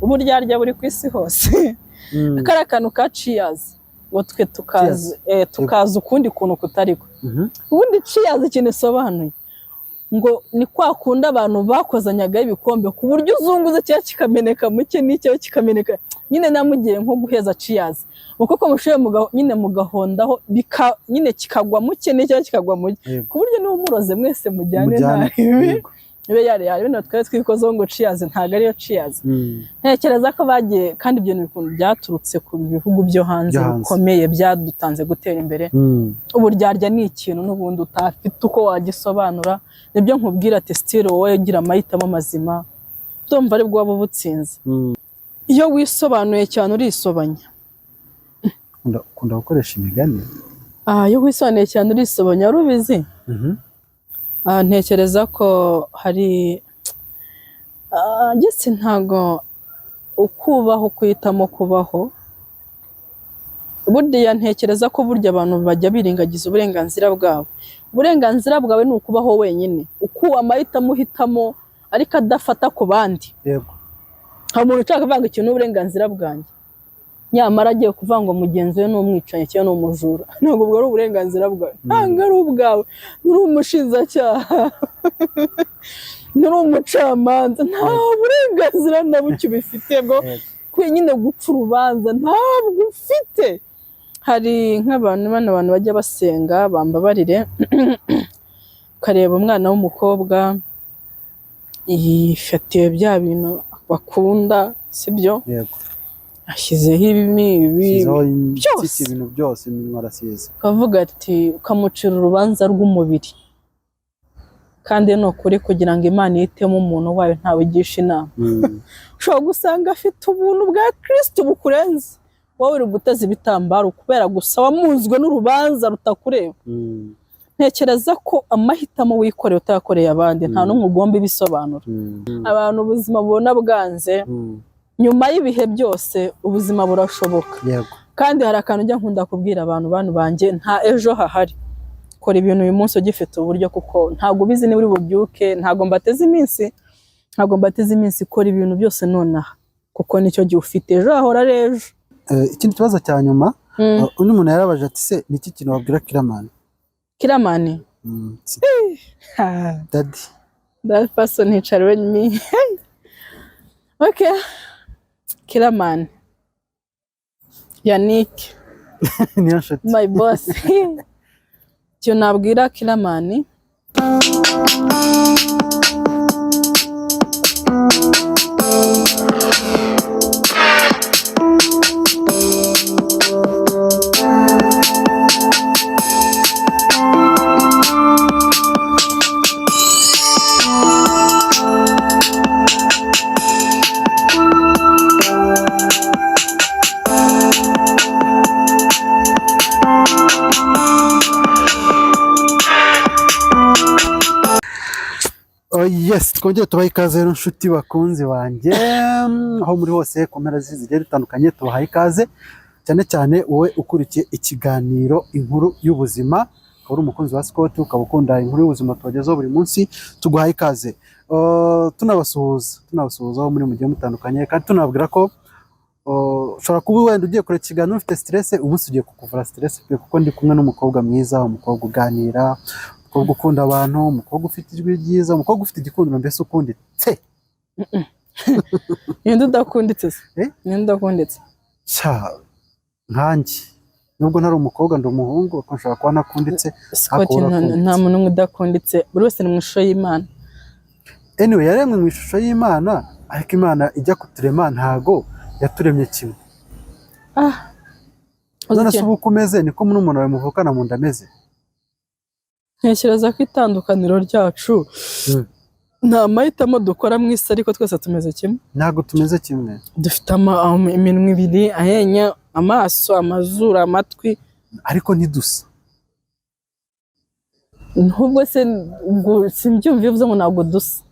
uburyarya buri ku isi hose kara kantu ka cheers ngo twe tukaza ukundi kuntu kutariko ubundi cheers ikintu isobanuye ngo ni kwa kunda abantu bakozanyaga ibikombe ku buryo uzunguze cya kikameneka muke n'icyo kikameneka nyine namugiye nko guheza cheers uko mushoye nyine mugahondaho nyine kikagwa muke n'icyo kikagwa muke ku buryo niwe muroze mwese mujyane nawe ibe yari bino twari twikozeho ngo cheers ntago ariyo cheers ntekereza ko bagiye kandi ibyo bintu byaturutse ku bihugu byo hanze bikomeye byadutanze gutera imbere uburyarya ni ikintu n'ubundi utafite uko wagisobanura nibyo nkubwira ati still wowe gira amahitamo mazima ndumva ari bwo waba ubutsinze iyo wisobanuye cyane urisobanya ukunda gukoresha imigani iyo wisobanuye cyane urisobanya urubizi ntekereza ko hari gese ntago ukubaho kuhitamo kubaho burya ntekereza ko burya abantu bajya birengagiza uburenganzira bwawe ni ukubaho wenyine uko amahitamo uhitamo ariko adafata ku bandi yego nta muntu ushaka kuvanga ikintu n'uburenganzira bwanjye nyamara agiye kuvanga mugenzi we n'umwicanyi cyangwa n'umujura ntabwo ubwo ari uburenganzira bwawe ntabwo ari ubwawe uri umushinjacyaha uri umucamanza nta burenganzira na buke ubifite bwo nyine gupfa urubanza ntabwo ufite hari nk'abantu bajya basenga bambabarire ukareba umwana w'umukobwa yifatiye bya bintu bakunda sibyo yego ashyizeho ibintu byose iminwa arasize ukavuga ati ukamucira urubanza rw'umubiri kandi ni ukuri kugira ngo Imana ihitemo umuntu wayo ntawe igisha inama ushobora gusanga afite ubuntu bwa Kristo bukurenze wowe uri guteza ibitambaro kubera gusa wamunzwe n'urubanza rutakureba ntekereza ko amahitamo wikoreye utayakoreye abandi nta n'umwe ugomba ibisobanura abantu ubuzima bubona bwanze nyuma y'ibihe byose ubuzima burashoboka kandi hari akantu ujya nkunda kubwira abantu banjye nta ejo hahari kora ibintu uyu munsi ugifite uburyo kuko ntabwo ubizi niba uri bubyuke ntabwo mbateze iminsi kora ibintu byose nonaha kuko nicyo gihe ufite ejo hahora ari ejo ikindi kibazo cya nyuma undi muntu yarabaje ati se ni iki kintu wabwira Kiramani Daddy that person he challenged me okay Kiramani Yannick my boss cyo nabwira Kiramani yes twongeye tubaha ikaze rero nshuti bakunzi banjye aho muri hose ku mpera zigiye dutandukanye tubaha ikaze cyane cyane wowe ukurikiye ikiganiro inkuru y'ubuzima ukaba uri umukunzi wa Scott ukaba ukunda inkuru y'ubuzima tubagezaho buri munsi tuguha ikaze tunabasuhuza aho muri mugiye mutandukanye kandi tunababwira ko ushobora kuba wenda ugiye kureka ikiganiro ufite stress umunsi ugiye kukuvura stress kuko ndi kumwe n'umukobwa mwiza umukobwa uganira umukobwa ukunda abantu umukobwa ufite ijwi ryiza umukobwa ufite igikundiro mbese ukunditse ninde udakunditse ninde udakunditse nkanjye nubwo ntari umukobwa ndi umuhungu kuko nshobora kuba nakunditse nta muntu umwe udakunditse buri wese ni mu ishusho y'Imana anyway yaremwe mu ishusho y'Imana ariko Imana ijya kuturema ntago yaturemye kimwe none se uko umeze niko n'umuntu wawe muvukana mu nda ameze ntekereza ko itandukaniro ryacu nta mahitamo dukora mu isi ariko twese tumeze kimwe ntabwo tumeze kimwe dufite iminwa ibiri ahenya amaso amazuru amatwi ariko ntidusa ahubwo se simbyumva iyo uvuze ngo ntabwo dusa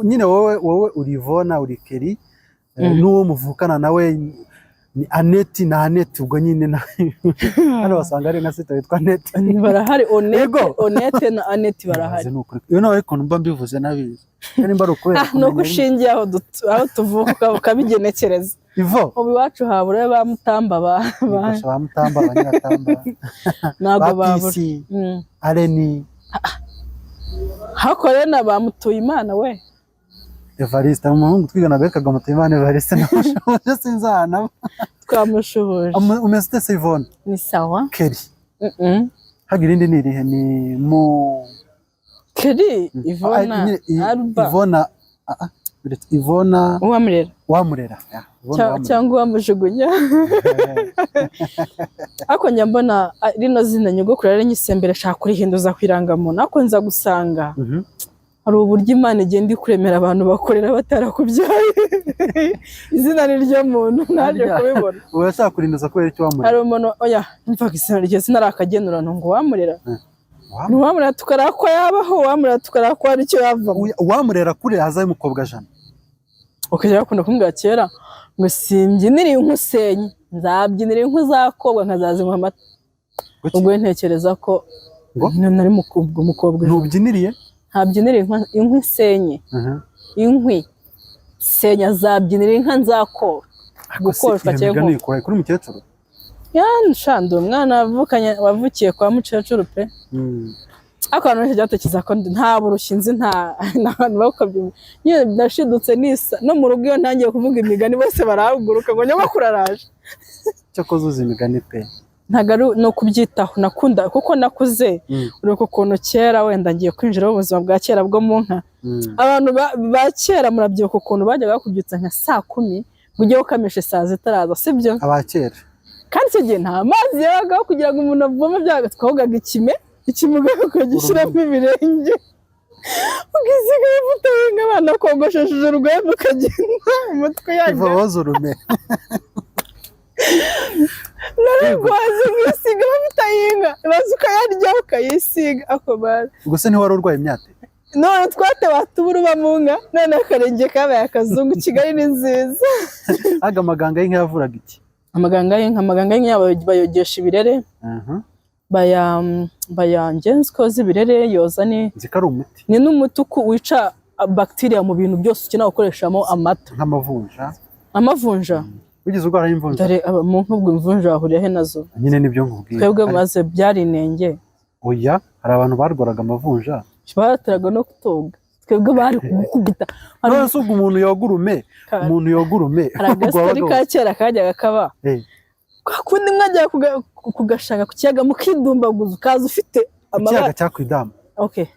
nyine wowe uri Ivona uri Keri n'uwo muvukana nawe ni Aneti na Aneti ubwo nyine hano basanga ari nka sita witwa Aneti barahari Onete na Aneti barahari iyo nawe ariko mba mbivuze nabizi kandi mba rukubera no gushingiye aho tuvuka ukabigenekereza Ivo ubu iwacu habura ba Mutamba ba Mutamba abanyaratamba nago babura Areni hakore na ba Mutuyimana we Evariste umuhungu twigana bekaga Mutuyimana Evariste namushoboje sinzana twamushoboje umeze ute Yvonne ni sawa Keri hagira indi nirihe ni mu Keri Ivona Ivona Ivona wamurera cyangwa wamujugunya ako nyambona rino zina nyogokuru ari nyisembere shaka kurihinduza kwirangamuntu ako nza gusanga hari uburyo Imana igenda ikuremera abantu bakorera batarakubyaye izina ni ryo muntu naje kubibona urashaka kurinduza kubera icyo wamurera hari umuntu oya mvuga izina ryo zina rakagenurano ngo wamurera wamurera tukarakwa yabaho wamurera tukarakwa ari cyo yava wamurera kure hazaye umukobwa jana ukajya bakunda kumbwira kera ngo simbyinire inkusenyi nzabyinire inku zakobwa nkazazinywa amata ubwo ntekereza ko nari umukobwa ntubyiniriye ntabyinire inkwi senye inkwi senya zabyinire inka nzakora gukoshwa cyangwa kuri mukecuru yanshando umwana wavukiye kwa mukecuru pe akantu nje cyatekiza ko nta burushinzi nta abantu bakabye nyine ndashidutse nisa no mu rugo iyo ntangiye kuvuga imigani bose barahaguruka ngo nyabakuru araje cyakoze uzi imigani pe ntagaru no kubyitaho nakunda kuko nakuze ureko kuntu kera wenda ngiye kwinjira mu buzima bwa kera bwo mu nka abantu ba kera murabyibuka ukuntu bajyaga bakubyutsa nka 10:00 ujye ukamisha saa zitaraza sibyo abakera kandi cyo gihe nta mazi yabaga kugira ngo umuntu avome byaga twavugaga ikimuga ukagishyiramo ibirenge ugisiga ivuta nk'abana kogoshesheje urwembe ukagenda umutwe yaga ivabazo rume naragwaze mwisiga bafite yinga bazi ukayarya ukayisiga akobara gusa ni wari urwaye imyate none twate watubura bamunga none akarenge kabaye akazungu Kigali ni nziza aga maganga y'inka yavuraga iki amaganga y'inka bayogesha ibirere bayangenzko zibirere yoza ni zikari umuti ni n'umuti wica bacteria mu bintu byose ukina gukoreshamo amata amavunja ugize urwara y'imvunja dare mu nkubwo imvunja ahuriye he nazo nyine nibyo nkubwiye twebwe maze byari inenge oya hari abantu barwaraga amavunja barateraga no kutoga twebwe bari kugukubita none se umuntu yogurume aragastori ka kera kajyaga kaba kundi mwajya kugashaka ku kiyaga mukidumbaguza ukaza ufite ikiyaga cyakwidama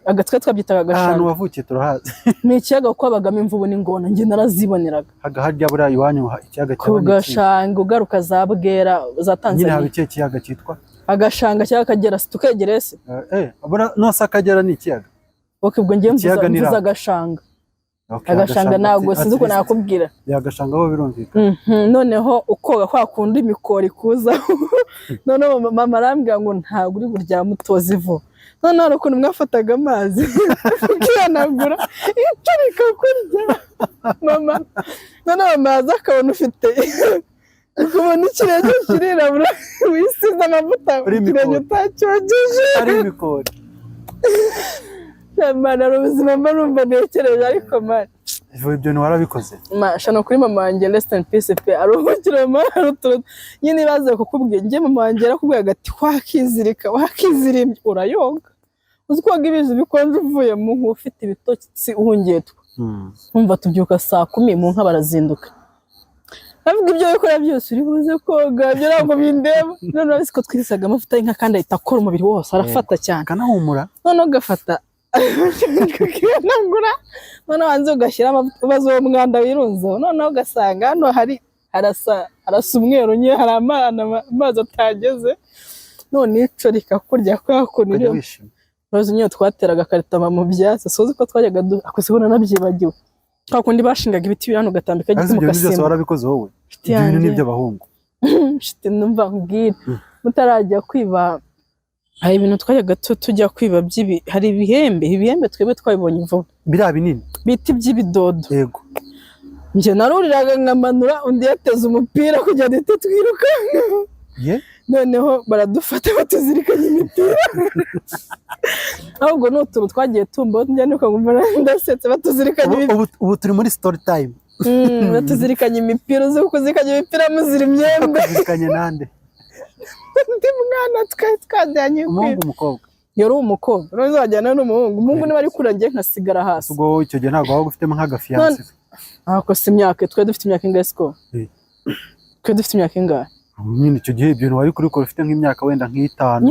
agatwe twabyitaga gashaka ahantu wavukiye turahazi ni ikiyaga kwabagamo imvubu n'ingona nge naraziboneraga harya buriya iwanyu ikiyaga kugashanga ugaruka za Bwera za Tanzania nyine haba ikihe kiyaga cyitwa agashanga cyangwa Akagera tukegere se nose Akagera ni ikiyaga ubwo nge mvuza agashanga agashanga ntabwo sinzi uko nakubwira yagashanga aho birumvikana noneho ukoga kwa kundi imikori kuza noneho mama arambwira ngo ntabwo uri burya mutoza ivu noneho hari ukuntu mwafataga amazi ukihanagura iturika kurya mama noneho amazi akabona ufite ukabona ikirenge kirirabura wisize amavuta ikirenge utacyogeje ari imikori Mana ubuzima mba numva nekereje ariko man ibyo ntiwarabikoze shano kuri mama wanjye rest in peace pe aruhukira nyine baze kukubwira nge mama wanjye arakubwira agati wakizirimbye urayoga uzi koga ibizi bikonje uvuye mu nku ufite ibitotsi uhungetwa umva tubyuka 10:00 mu nka barazinduka avuga ibyo bikora byose uri buze koga byo ntabwo bindeba none urabise ko twirisaga amavuta y'inka kandi ahita akora umubiri wose arafata cyane kanahumura none ugafata nangura none wanze ugashyira amavuta ubazo uwo mwanda wirunzeho none ugasanga hano harasa umweru nye hari amazi atageze none ico rikakurya kwakuntu iriyo bazo nyo twateraga karitama mu byatsi sozi ko twajyaga akusibona nabyibagiwe kwakundi bashingaga ibiti birano gatambika giti mu kasimba byose warabikoze wowe ibintu nibyo abahungu shite numva nkubwira mutarajya kwiba hari ibintu twajyaga tujya kwiba hari ibihembe twebwe twabibonye vuba bira binini biti by'ibidodo yego njye naruriraga nkamanura undi yateze umupira kugira ngo duhite twirukanka noneho baradufata batuzirikanye imipira ahubwo n'utuntu twagiye tumbaho njya nuko ngumva ndasetse batuzirikanye ubu turi muri story time batuzirikanye imipira uzi kuzirikanya imipira muzira imyembe batuzirikanye nande undi mwana twajyanye umukobwa yari umukobwa rero wajyana n'umuhungu niba ari kurangiye nkasigara hasi ubwo icyo gihe ntabwo waba ufitemo nk'agafiyanse ako si imyaka twe dufite imyaka ingahe siko twe dufite imyaka ingahe nyine icyo gihe ibyo wari kurikora ufite nk'imyaka wenda nk'itanu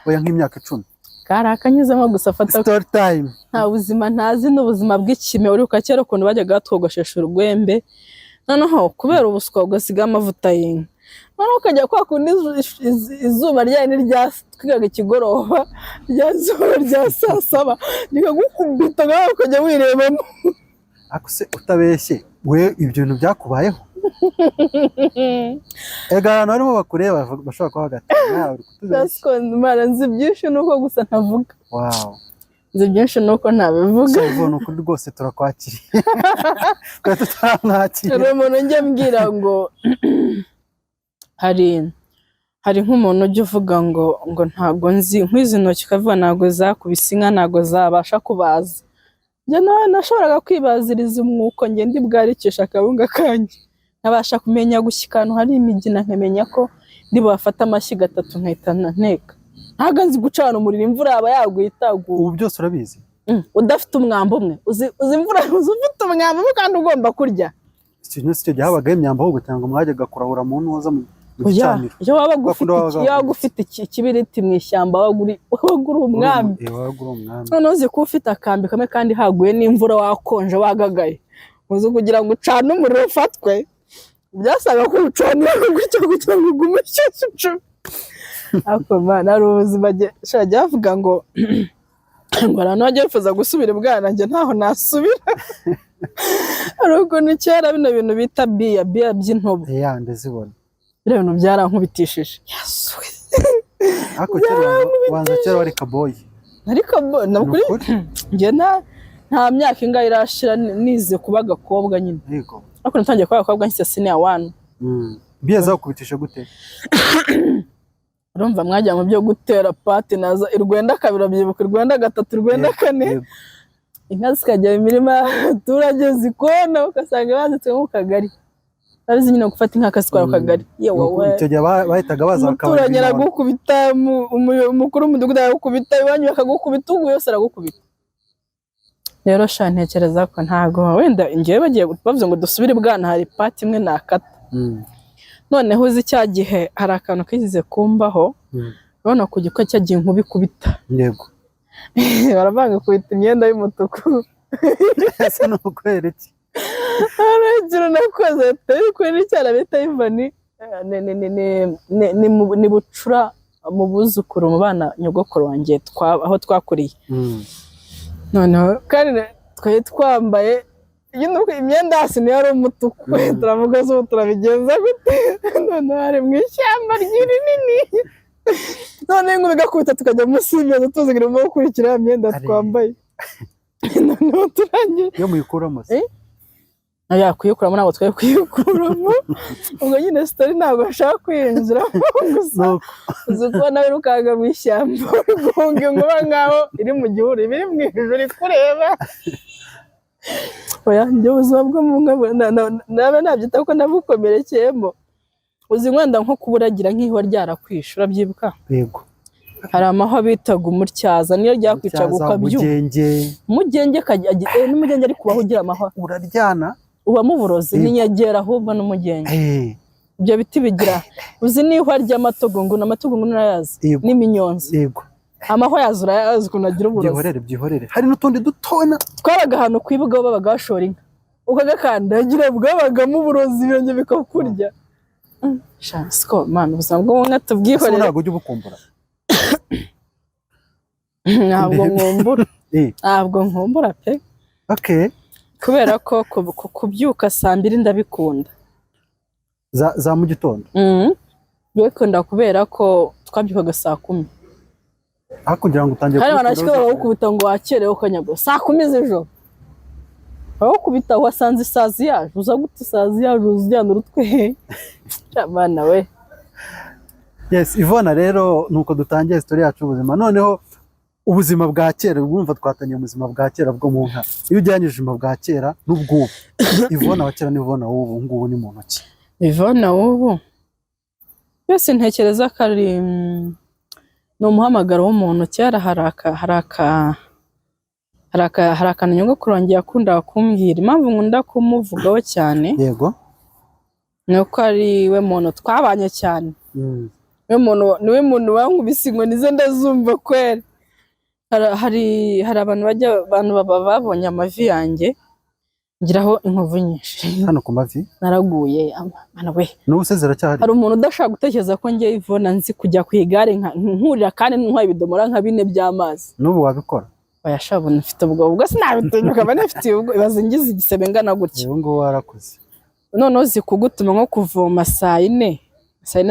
oya nk'imyaka 10 karakanyuzemo gusa fata story time nta buzima ntazi n'ubuzima bw'ikime uri ukakera ukuntu bajyaga batwogoshesha urugwembe noneho kubera ubuswa ugasiga amavuta y'inka noneho ukajya kwa kundi izuba ryayo twigaga ikigoroba rya zuba rya saa saba rikagukubita ngaho ukajya wirebamo ako se utabeshye we ibyo bintu byakubayeho ega abantu barimo bakureba bashobora kuba hagati nawe uri kutubeshya nzi byinshi nuko gusa ntavuga nzi byinshi nuko ntabivuga ubona ukuri rwose turakwakiriye twari tutaramwakiriye rero umuntu njye mbwira ngo hari nk'umuntu ujya uvuga ngo ntago nzi nk'izi ntoki ukavuga ntago zakubise inka ntago zabasha kubaza njye nawe nashoboraga kwibaziriza umwuko ngende bwarikisha akabunga kanjye nabasha kumenya gushyikana hari imigina nkamenya ko ndi bafata amashyi 3 nkahitana nteka ntago nzi gucana umuriro imvura yaba yagwitaguye ubu byose urabizi udafite umwambo umwe uzi imvura ufite umwambo kandi ugomba kurya ikintu cyo gihabagaye imyambo ahubwo cyangwa mwajyaga kurahura mu ntuza mu gicaniro iyo waba ufite ikibiriti mu ishyamba waguri umwami noneho uzi ko ufite akambi kamwe kandi haguye n'imvura wakonje wagagaye uzi kugira ngo ucane umuriro ufatwe byasaga ko ucanira gutyo kugira ngo ugume cyose ako mana ari ubuzima jya bavuga ngo abantu bajya bifuza gusubira ibwana njye ntaho nasubira ari ukuntu kera bino bintu bita biya by'intobo ndazibona biriya bintu byarankubitishije ako kera wanza kera wari kaboyi nukuri njye nta myaka ingahe irashira nize kuba agakobwa nyine ariko natangiye kuba agakobwa nshya senior 1 biya zakubitisha gute urumva mwajya mu byo gutera pati naza irwenda kabira byibuka irwenda 3 irwenda 4 inka zikajya imirima y'abaturage zikona ugasanga bazitswe mu kagari abizi nyine gufata inka akasitwara ku kagari yewe icyo gihe bahitaga baza umuturage aragukubita umukuru w'umudugudu aragukubita iwanyu bakagukubita ugu yose aragukubita rero sha ntekereza ko ntago wenda ngiye bagiye bavuze ngo dusubire bwana hari pati imwe nakata noneho uzi cya gihe hari akantu kizize kumbaho urabona ku giko cyagiye nkubikubita yego baravanga kubita imyenda y'umutuku ese no kwereke aragiro nakoze ariko ni cyara bita Ivani ni bucura mu buzukuru mu bana nyogokoro wanjye aho twakuriye noneho kandi twari twambaye imyenda hasi niyo ari umutuku turavuga zo turabigenza gute none hari mu ishyamba ry'rinini none ngo bigakubita tukajya munsi y'imyenda tuzigira mu gukurikira imyenda twambaye noneho turangiye yo muyikuramo aya kuyikuramo ntabwo twari kuyikuramo ubwo nyine story ntabwo ashaka kwinjiramo gusa uzi ko nawe rukaga mu ishyamba guhunga inkuba ngaho iri mu gihuru ibiri mu ijuru iri kureba oya njye ubuzima bwo mu nka nabe nabyita ko nabukomerekeyemo uzi wenda nko kuburagira nk'ihwa ryarakwishe urabyibuka yego hari amahwa bitaga umutyaza niyo ryakwicaga ukabyuka umugenge n'umugenge ari kubaho ugira amahwa uraryana ubamo uburozi n'inyegera ahubwo n'umugenge ibyo biti bigira uzi n'ihwa ry'amatogongo n'amatogongo narayazi n'iminyonzi yego amahwa yazo urayazi ukuntu agira uburozi byihorere hari n'utundi dutona twabaga ahantu kwibuga babaga bashora inka ukagakandagira bwabagamo uburozi ibirenge bikakurya siko man ubuzima bw'umwe tubwihorere ntabwo ujya ubukumbura ntabwo nkumbura pe kubera ko kubyuka saa 2 ndabikunda za mu gitondo bikunda kubera ko twabyukaga saa 10 kugira ngo utangire hari abantu bashika bagukubita ngo wakerewe ukanyago saa 10 z'ijoro aho kubita wasanze isazi yaje uza gute isazi yaje uzijyana urutwe abana we. Yes, Ivona rero nuko dutangiye story yacu ubuzima. Noneho ubuzima bwa kera bwumva twatanye ubuzima bwa kera bwo mu nka. Iyo ujyanyije ubuzima bwa kera n'ubwubu. Ivona wa kera n'Ivona w'ubu ngubu ni muntu ki? Ivona w'ubu yose ntekereza ko ari umuhamagaro w'umuntu. Kera hari akantu nyogokuru wanjye yakundaga kumbwira, impamvu nkunda kumuvugaho cyane. Yego. Nuko ari we muntu twabanye cyane. Niwe muntu wankubise inkoni ze ndazumva kwera. Hari abantu babonye amavi yanjye ngiraho inkovu nyinshi. Hano ku mavi Naraguye amana we. N'ubusezera cyahari. Hari umuntu udashaka gutekereza ko ngiye Ivona nzi kujya ku igare nkurira kandi ntwaye ibidomora nka 4 by'amazi. N'ubu wabikora? Bayashabona mfite ubwo sinabitinyuka banafite ubwo bazingize igisebe ngana gutya. Ubu ngo warakuze. None uzi kugutuma nko kuvoma saa 4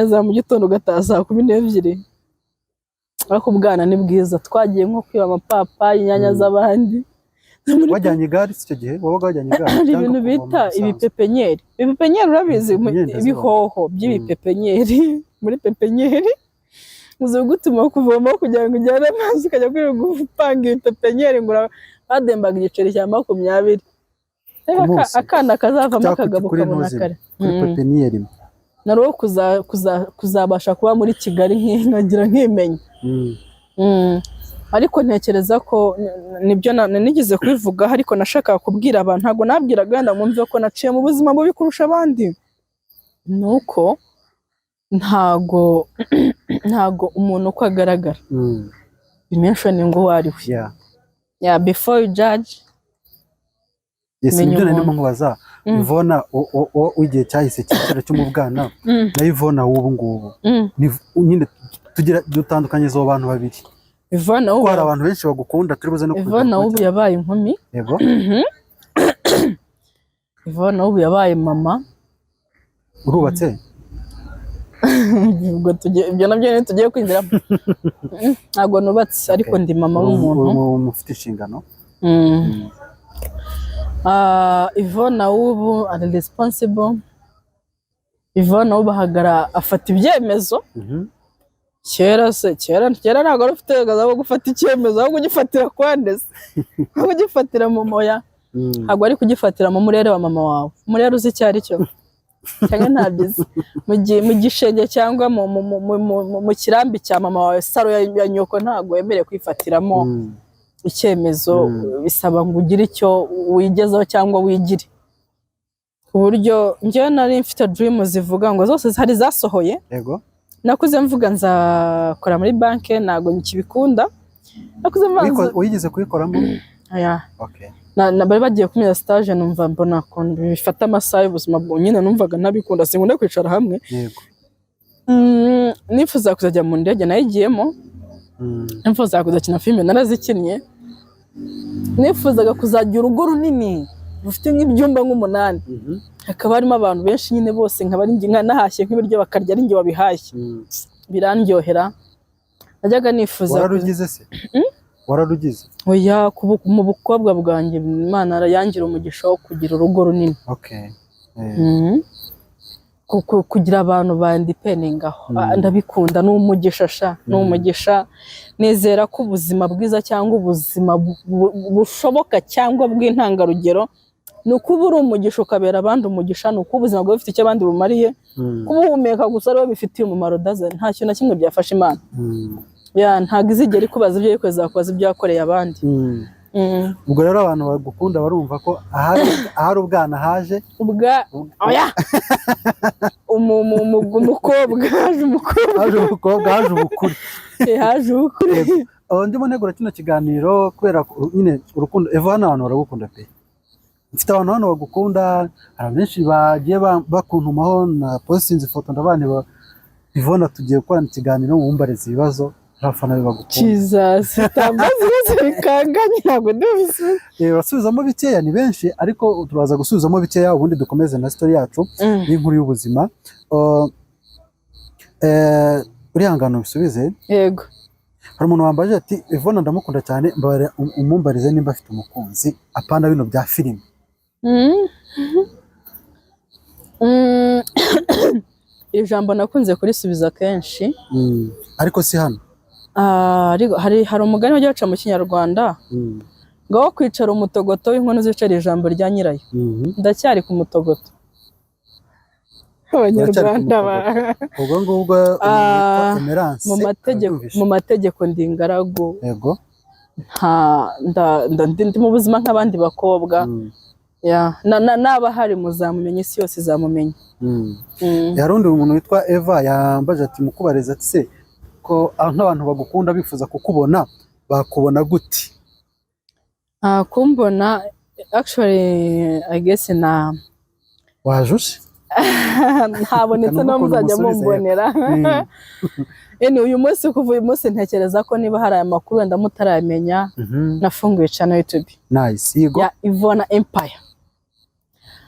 za mu gitondo ugataha saa 12. Ariko ubwana ni bwiza, twagiye nko kwiba amapapa inyanya z'abandi. Wajyanye igare icyo gihe? Wabaga wajyanye igare? Hari ibintu bita ibipepenyeri. Ibipepenyeri urabizi, ibihoho by'ibipepenyeri. Muri pepenyeri uzi gutuma kuvoma kugira ngo ujyane amazi ukajya kuri gupanga ibipepenyeri ngo badembaga igiceri cya 20. Akana kazavamo akagabo kabona kare. Kuri pepenyeri. Naro kuzabasha kuba muri Kigali nkagira nkimenya. Ariko ntekereza ko nibyo nigeze kwivuga, ariko nashaka kubwira abantu, ntago nabwiraga ndamwumve ko naciye mu buzima bubi kurusha abandi. Nuko ntago umuntu uko agaragara bimentioning ngo wari we. Yeah, before you judge. Yes, nibyo nimo nkubaza. Ivona ugiye cyahise cyiciro cyo mu bwana na Ivona w'ubu ngubu. Nyine tugira dutandukanye zo abantu babiri. Ivona ubu hari abantu benshi bagukunda turibuze no kuvuga. Ivona ubu yabaye inkumi. Yego. Ivona ubu yabaye mama. Urubatse? Ubwo ibyo nabyo tugiye kwinjira. Ntago nubatse ariko ndi mama w'umuntu. Mufite inshingano. Ivona ubu ari responsible. Ivona ubu hagara afata ibyemezo. Kera ntago arufite gazabo gufata icyemezo aho kugifatira kwandese. Aho kugifatira mu moya. Ntago ari kugifatira mu murere wa mama wawe. Murere uzi cyari cyo. Cyangwa ntabyize. Mu gishenge cyangwa mu kirambi cya mama wawe saro ya nyoko ntago yemereye kwifatiramo icyemezo. Bisaba ngo ugire icyo wigezaho cyangwa wigire. Ku buryo njye nari mfite dream zivuga ngo zose hari zasohoye. Yego. Nakuze mvuga nzakora muri banke, ntago nkibikunda. Nakuze mvanze uyigeze kuyikoramo? Aya. Okay. Bari bagiye kumira stage numva mbona ko bifata amasaha y'ubuzima nyine numvaga nabikunda sinkunda kwicara hamwe. Yego. Nifuza kuzajya mu ndege nayigiyemo. Nifuza kuzakina filime narazikinnye. Nifuzaga kuzagira urugo runini rufite nk'ibyumba nk'8. Hakaba harimo abantu benshi nyine bose nkabari nka nahashye nk'ibiryo bakarya ari nge wabihashye. Birandyohera. Najyaga nifuza. Wararugize se? Wararugize? Oya, mu bukobwa bwanjye Imana yangira umugisha wo kugira urugo runini. Okay. Kugira abantu bandipendingaho. Ndabikunda n'umugisha sha, n'umugisha. Nezera ko ubuzima bwiza cyangwa ubuzima bushoboka cyangwa bw'intangarugero nuko uri umugisha ukabera abandi umugisha, nuko ubuzima bwawe bufite icyo abandi bumariye. Kubuhumeka gusa rero bifitiye umumaro daze nta kintu na kimwe byafasha Imana. Ntago izigera ikubaza ibyo yikweza kubaza ibyo yakoreye abandi. Ubwo rero abantu bagukunda barumva ko ahari ubwana haje oya umukobwa haje ubukuru. Haje ubukuru. Ndimo negura kino kiganiro kubera nyine urukundo Ivona abantu baragukunda pe. Mfite abantu hano bagukunda, hari benshi bagiye bakuntumaho na postinze ifoto ndabane Ivona tugiye gukora ikiganiro wumbareze ibibazo abafana bagukunda. Jesus, tambaze bikanganye ntabwo ndabisubiza. Basubizamo bikeya ni benshi ariko turaza gusubizamo bikeya ubundi dukomeze na story yacu y'inkuru y'ubuzima. Urihangana bisubize. Yego. Hari umuntu wambaje ati Ivona ndamukunda cyane umumbarize nimba afite umukunzi apana bino bya filime. iri jambo nakunze kurisubiza kenshi ariko si hano. hari umugani wajya baca mu kinyarwanda ngo wo kwicara umutogoto w'inkono zicara ijambo rya nyirayo. Ndacyari ku mutogoto. Abanyarwanda ubwo ngubwo Emerance mu mategeko ndi ingaragu. Yego. Ndi mu buzima nk'abandi bakobwa. Naba hari muzamumenye, isi yose izamumenya. Hari undi umuntu witwa Eva yambaje ati mukubariza ati se ko nk'abantu bagukunda bifuza kukubona bakubona gute? Kumbona actually I guess na wajushe ntabonetse no muzajya mumbonera. Uyu munsi kuva uyu munsi ntekereza ko niba hari aya makuru wenda mutaramenya nafunguye channel YouTube. Nice. Yego. Ya Ivona Empire.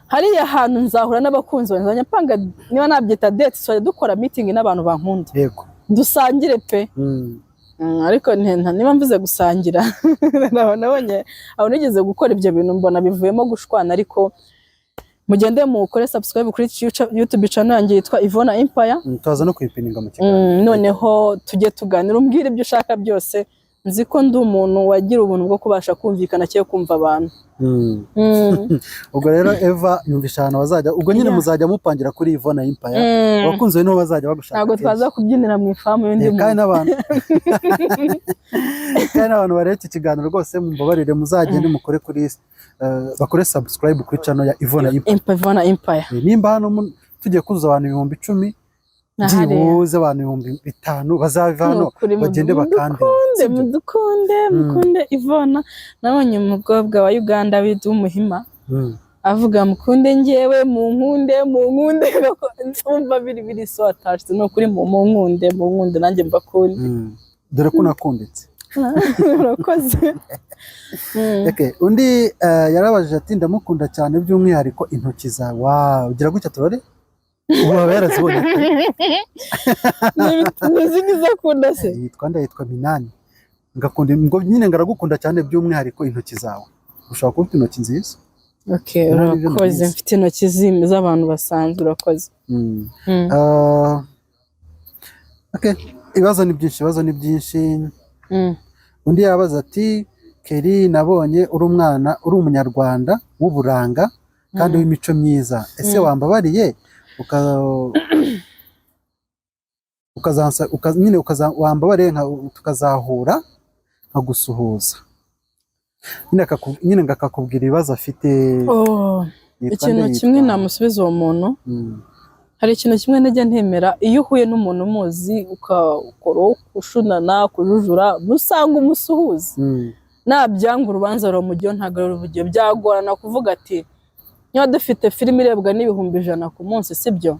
Hariya hantu nzahura n'abakunzi banjye panga niba nabyita date so dukora meeting n'abantu bankunda. Yego. Dusangire pe. Ariko niba mvuze gusangira nabonye aho nigeze gukora ibyo bintu mbona bivuyemo gushwana, ariko mugende mukore subscribe kuri YouTube channel yanjye yitwa Ivona Empire. Tuzaza no kwipininga mu kiganiro. Noneho tujye tuganira umbwire ibyo ushaka byose. Nzi ko ndi umuntu wagira ubuntu bwo kubasha kumvikana cyo kumva abantu. Ubwo rero Eva yumvisha ahantu bazajya, ubwo nyine muzajya mupangira kuri Ivona Empire. Abakunzi niho bazajya bagushaka. Ntabwo twaza kubyinira mu ifamu y'undi muntu. Kandi n'abantu bareba iki kiganiro rwose mumbabarire muzagende mukore kuri bakore subscribe kuri channel ya Ivona Empire. Nimba hano tugiye kuzuza abantu 10,000 byibuze abantu 5,000 bazava hano bagende bakande. Mukunde Ivona. Nabonye umukobwa wa Uganda witwa Umuhima avuga mukunde ngewe munkunde umva biri so attached no kuri munkunde nanjye mbakunde. Dore ko nakunditse. Urakoze. Okay, undi yarabajije ati ndamukunda cyane by'umwihariko intoki za ugira gutya turore ubu yarazibonye. Nizigiza kunda se yitwa Minani. Ngakunda ngo nyine ngaragukunda cyane by'umwihariko intoki zawe. Ushobora kuba intoki nziza. Okay, urakoze. Mfite intoki z'abantu basanzwe. Urakoze. Okay, ibibazo ni byinshi. Undi yabaza ati Kelly nabonye uri umunyarwanda w'uburanga kandi w'imico myiza, ese wambabariye wambabariye tukazahura nkagusuhuza nyine ngakakubwira ibibazo afite. Ikintu kimwe namusubiza uwo muntu. Hari ikintu kimwe najya ntemera, iyo uhuye n'umuntu umuzi ukakora kushunana kujujura musanga umusuhuza. Nabyanga urubanza rumujyo ntago ruvugiye byagorana kuvuga ati niba dufite filime irebwa n'ibihumbi 100 ku munsi sibyo.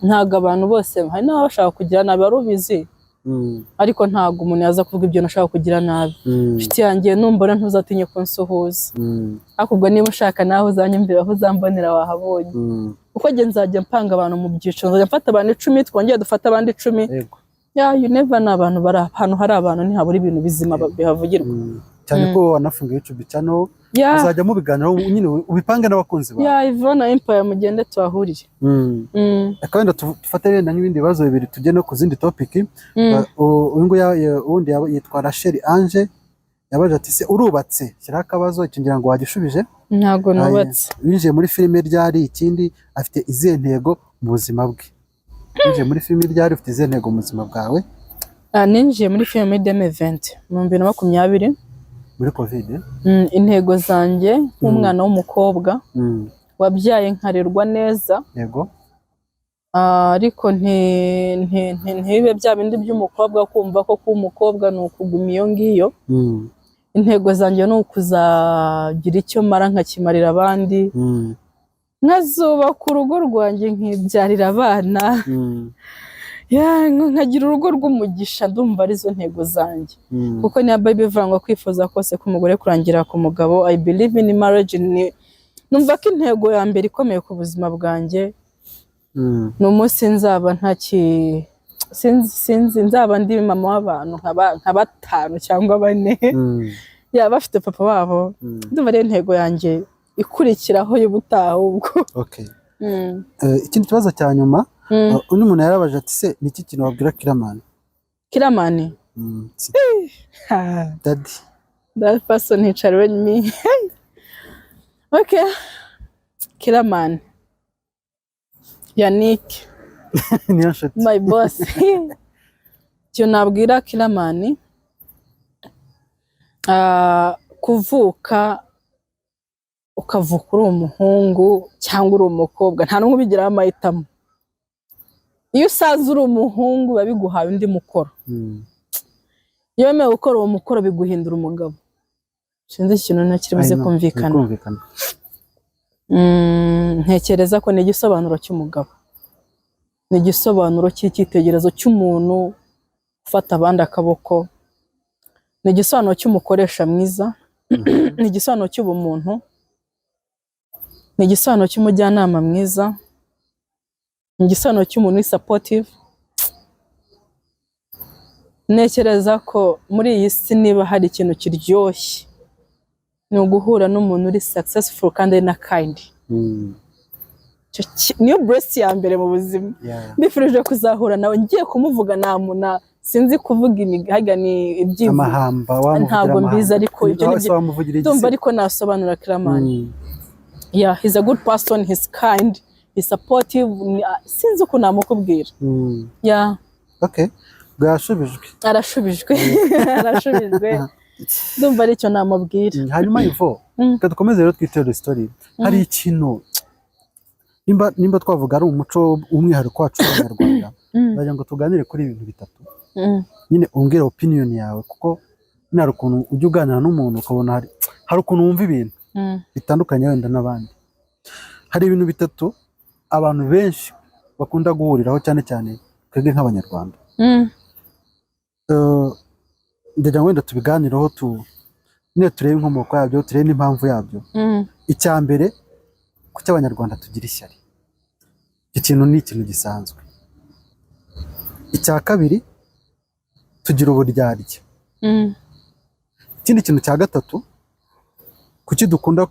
Ntago abantu bose hari n'abashaka kugira nabi barubizi, ariko ntago umuntu yaza kuvuga ibyo nashaka kugira nabi. Mfite yanjye numbona ntuzatinye kunsuhuza. Akubwo niba ushaka naho uzanyumvira aho uzambonera wahabonye. Uko nge nzajya mpanga abantu mu byiciro, nzajya mfata abantu 10 twongeye dufata abandi 10. You never know, abantu bari ahantu hari abantu ntihabura ibintu bizima bihavugirwa. Cyane ko wanafunga YouTube channel uzajya mu biganiro nyine ubipange n'abakunzi bawe. Ivona Empire mugende tuhahurire. Akabenda dufate renda n'ibindi bibazo bibiri tujye no ku zindi topic. Undi yitwa Rachel Ange yabaje ati se urubatse? Kira akabazo ikingira ngo wagishubije. Ntago nubatse. Winjiye muri filime ryari, ikindi afite izihe ntego mu buzima bwe? Winjiye muri filime ryari, ufite izihe ntego mu buzima bwawe? Ninjiye muri filime 2020 mu 2020 muri covid. Intego zanjye nk'umwana w'umukobwa wabyaye nkarerwa neza. Yego. Ariko ntibibe bya bindi by'umukobwa kumva ko umukobwa ni ukuguma iyo ngiyo. Intego zanjye ni ukuzagira icyo mara nkakimarira abandi. Nkazubaka urugo rwanjye nkibyarira abana. Nkagira urugo rw'umugisha. Ndumva arizo ntego zanjye. Kuko niya Bible ivuga ngo kwifuza kose k'umugore kurangira ku mugabo. I believe in marriage. Numva ko intego ya mbere ikomeye ku buzima bwanjye n'umunsi nzaba sinzi nzaba ndi mama w'abantu nka 5 cyangwa 4 bafite papa wabo. Ndumva ari intego yanjye ikurikiraho y'ubutaha ubwo. Okay. Ikindi kibazo cya nyuma, undi muntu yarabaje ati se niki kintu wabwira Kiramani? Kiramani? Daddy. That person he challenged me. Okay. Kiramani. Yannick. My boss. Cyo nabwira Kiramani, kuvuka ukavuka uri umuhungu cyangwa uri umukobwa nta n'umwe ubigiraho amahitamo. Iyo usaza uri umuhungu biba biguhaye undi mukoro. Iyo wemewe gukora uwo mukoro biguhindura umugabo. Sinzi ikintu ntakiri buze kumvikana. Ntekereza ko ni igisobanuro cy'umugabo, ni igisobanuro cy'icyitegererezo cy'umuntu ufata abandi akaboko, ni igisobanuro cy'umukoresha mwiza, ni igisobanuro cy'ubumuntu, ni igisobanuro cy'umujyanama mwiza, ni igisobanuro cy'umuntu uri supportive. Ntekereza ko muri iyi si niba hari ikintu kiryoshye ni uguhura n'umuntu uri successful kandi ari na kind. Niyo bless ya mbere mu buzima. Mbifurije kuzahura nawe, ngiye kumuvuga namuna sinzi kuvuga imigaga ni ibyivu amahamba wamuvugira ntabwo mbiza, ariko ibyo ni ndumva ariko nasobanura Kiramani. Yeah, he's a good person, he's kind, he's supportive. Sinzi uko namukubwira. Yeah. Okay. Bwashubijwe. Arashubijwe. Ndumva ari cyo namubwira. Hanyuma Ivo, dukomeze rero twitera story. Hari ikintu nimba twavuga ari umuco umwihariko wacu w'Abanyarwanda, bagira ngo tuganire kuri ibintu bitatu. Nyine umbwira opinion yawe, kuko nari ukuntu ujya uganira n'umuntu ukabona hari ukuntu wumva ibintu bitandukanye wenda n'abandi. Hari ibintu bitatu abantu benshi bakunda guhuriraho cyane cyane twebwe nk'Abanyarwanda. Ndagira ngo wenda tubiganireho turebe inkomoko yabyo, turebe n'impamvu yabyo. Icya mbere, kuki Abanyarwanda tugira ishyari? Iki kintu ni ikintu gisanzwe. Icya kabiri, tugira uburyarya. Ikindi kintu cya gatatu, kuki dukunda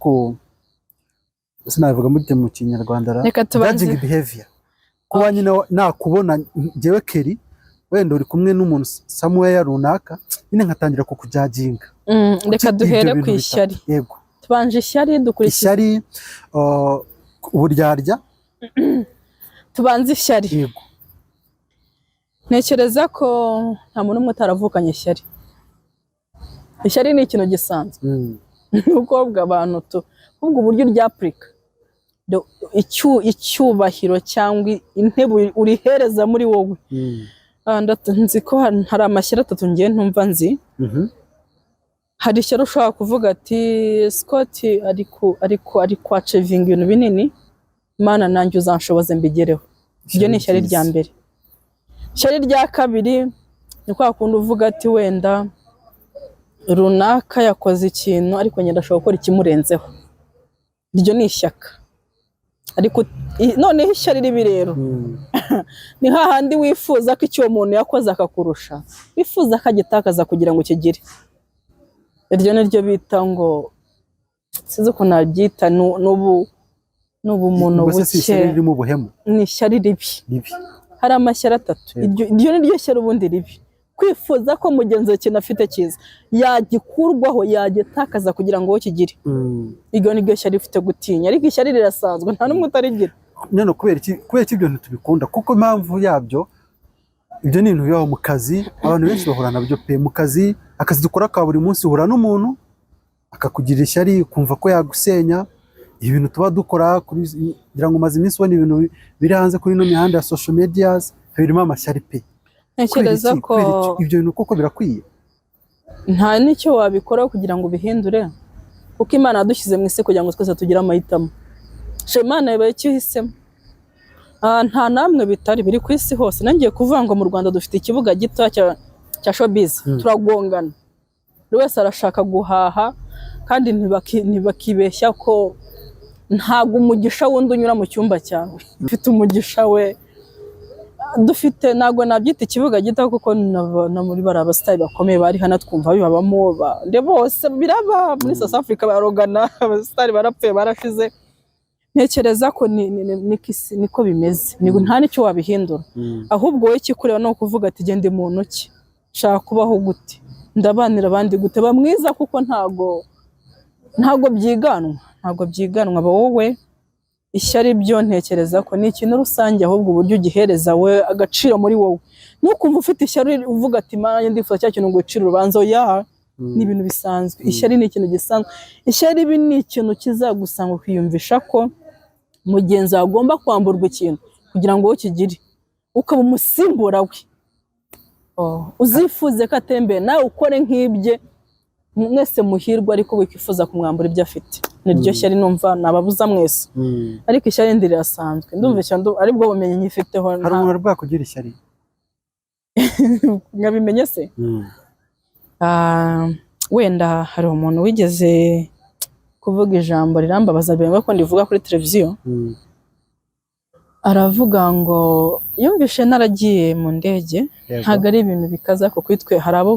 sinavuga mu Kinyarwanda judging behavior. Kuba nyine nakubona njyewe Keri wenda uri kumwe n'umuntu somewhere runaka, nyine nkatangira kukujudginga. Reka duhere ku ishyari. Yego. Tubanje ishyari, dukurikiza ishyari, uburyarya. Tubanze ishyari. Yego. Ntekereza ko nta muntu umwe utaravukanye ishyari. Ishyari ni ikintu gisanzwe. Nuko abantu ubwo uburyo ry'Afrika icyubahiro cyangwa intebe urihereza muri wowe. Nzi ko hari amashyari atatu ngiye ntumva nzi. Hari ishyari ushobora kuvuga ati Scott ariko achieving ibintu binini, Mana nanjye uzanshoboze mbigereho. Ibyo ni ishyari rya mbere. Ishyari rya kabiri ni kwa kundi uvuga ati wenda runaka yakoze ikintu ariko nyenda ashobora gukora ikimurenzeho. Iryo ni ishyaka. Ariko noneho ishyari ribi rero ni hahandi wifuza ko icyo umuntu yakoze akakurusha, wifuza akagitakaza kugira ngo ukigire. Iryo ni ryo bita ngo sizo ko nabyita n'ubu muntu buke. Ni ishyari ribi. Hari amashyari atatu. Iryo ni ryo shyari ubundi ribi. Kwifuza ko mugenzi we kintu afite cyiza yagikurwaho, yagitakaza kugira ngo ukigire. Iryo ni ryo shyari rifite gutinya, ariko ishyari rirasanzwe nta n'umwe utarigira. None kubera ibyo ntitubikunda, kuko impamvu yabyo ibyo ni ibintu bibaho mu kazi. Abantu benshi bahura nabyo pe mu kazi. Akazi dukora ka buri munsi uhura n'umuntu akakugira ishyari, kumva ko yagusenya. Ibintu tuba dukora kugira ngo umaze iminsi ubona ibintu biri hanze kuri ino mihanda ya social medias, birimo amashyari pe. Ntekereza ko ibyo bintu koko birakwiye. Nta n'icyo wabikora kugira ngo bihindure, kuko Imana yadushyize mu isi kugira ngo twese tugire amahitamo. Imana yabaye icyo ihisemo. Nta namwe bitari biri ku isi hose. Nangiye kuvuga ngo mu Rwanda dufite ikibuga gito cya showbiz, turagongana. Buri wese arashaka guhaha, kandi ntibakibeshya ko ntabwo umugisha wundi unyura mu cyumba cyawe. Ufite umugisha we. dufite ntabwo nabyita ikibuga gito kuko na muri bari abasitari bakomeye bari hano twumva bibabamo bose biraba muri South Africa barogana abasitari barapfuye barashize. Ntekereza ko niko bimeze nta n'icyo wabihindura, ahubwo wowe ikikureba no kuvuga ati gende muntu ki shaka kubaho gute, ndabanira abandi gute bamwiza, kuko ntago byiganwa aba wowe ishyari byo. Ntekereza ko ni ikintu rusange, ahubwo uburyo ugihereza we agaciro muri wowe, nukumva ufite ishyari uvuga ati manje ndifuza cya kintu ngo ucire urubanza ni ibintu bisanzwe. Ishyari ni ikintu gisanzwe, ishyari ibi ni ikintu kizagusanga ukiyumvisha ko mugenzi agomba kwamburwa ikintu kugira ngo ukigire, ukaba umusimbura we. Uzifuze ko atembere nawe ukore nk'ibye, mwese muhirwa ariko wikifuza kumwambura ibyo afite. Niryo shyari numva nababuza mwese, ariko ishyari ndi rirasanzwe. Ndumva cyane aribwo bumenyi nyifiteho. Hari umuntu bwakugira ishyari nkabimenye se? Wenda hari umuntu wigeze kuvuga ijambo rirambabaza birenga ko ndivuga kuri televiziyo. Aravuga ngo yumvishe naragiye mu ndege, ntago ari ibintu bikaza ko kuri twe, hari abo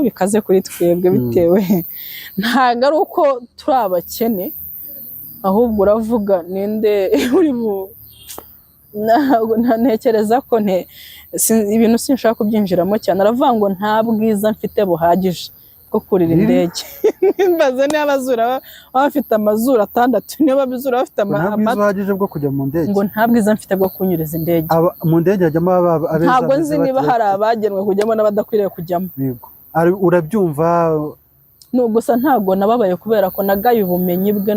bikaze kuri twebwe bitewe ntago ari uko turi abakene, ahubwo uravuga ninde uri ntekereza ko ibintu sinshaka kubyinjiramo cyane. Aravuga ngo nta bwiza mfite buhagije bwo kurira indege. Mbaze niba abazura bafite amazuru 6, niba abazura bafite amazuru buhagije bwo kujya mu ndege, ngo nta bwiza mfite bwo kunyuriza indege. Mu ndege hajyamo abeza, ntabwo nzi niba hari abagenwe kujyamo n'abadakwiriye kujyamo. Urabyumva? No, gusa ntago nababaye kubera ko nagaye ubumenyi bwe,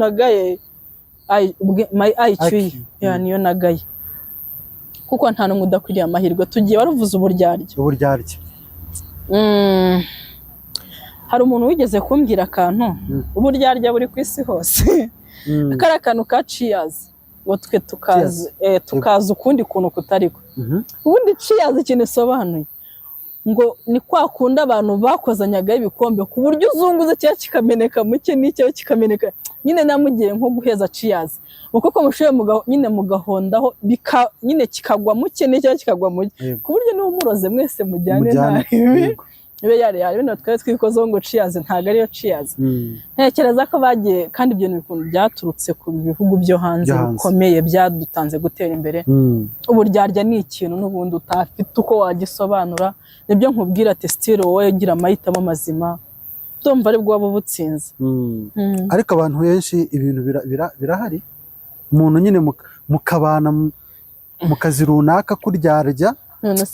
nagaye IQ niyo nagaye, kuko nta n'umwe udakwiriye amahirwe. Tugiye baruvuza uburyarya. Hari umuntu wigeze kumbwira akantu, uburyarya buri ku isi hose. Kari akantu ka cheers, ngo twe tukaza ukundi kuntu kutariko. Ubundi cheers ikintu isobanuye ngo ni kwa kunda abantu bakozanyaga ibikombe ku buryo uzunguza cya kikameneka muke n'icyo kikameneka. Nyine namugiye nko guheza cheers, kuko mushoye nyine mugahondaho nyine kikagwa muke n'icyo kikagwa muke, ku buryo niba umuroze mwese mujyane nabi. Ibe yari bino twari twikozeho ngo cheers, ntago ariyo cheers. Ntekereza ko bagiye, kandi ibyo bintu byaturutse ku bihugu byo hanze bikomeye byadutanze gutera imbere. Uburyarya ni ikintu n'ubundi utafite uko wagisobanura. Nibyo nkubwira ati style wowe gira amahitamo mazima, ndumva ari bwo waba ubutsinze. Ariko abantu benshi ibintu birahari, umuntu nyine mukabana mu kazi runaka kuryarya,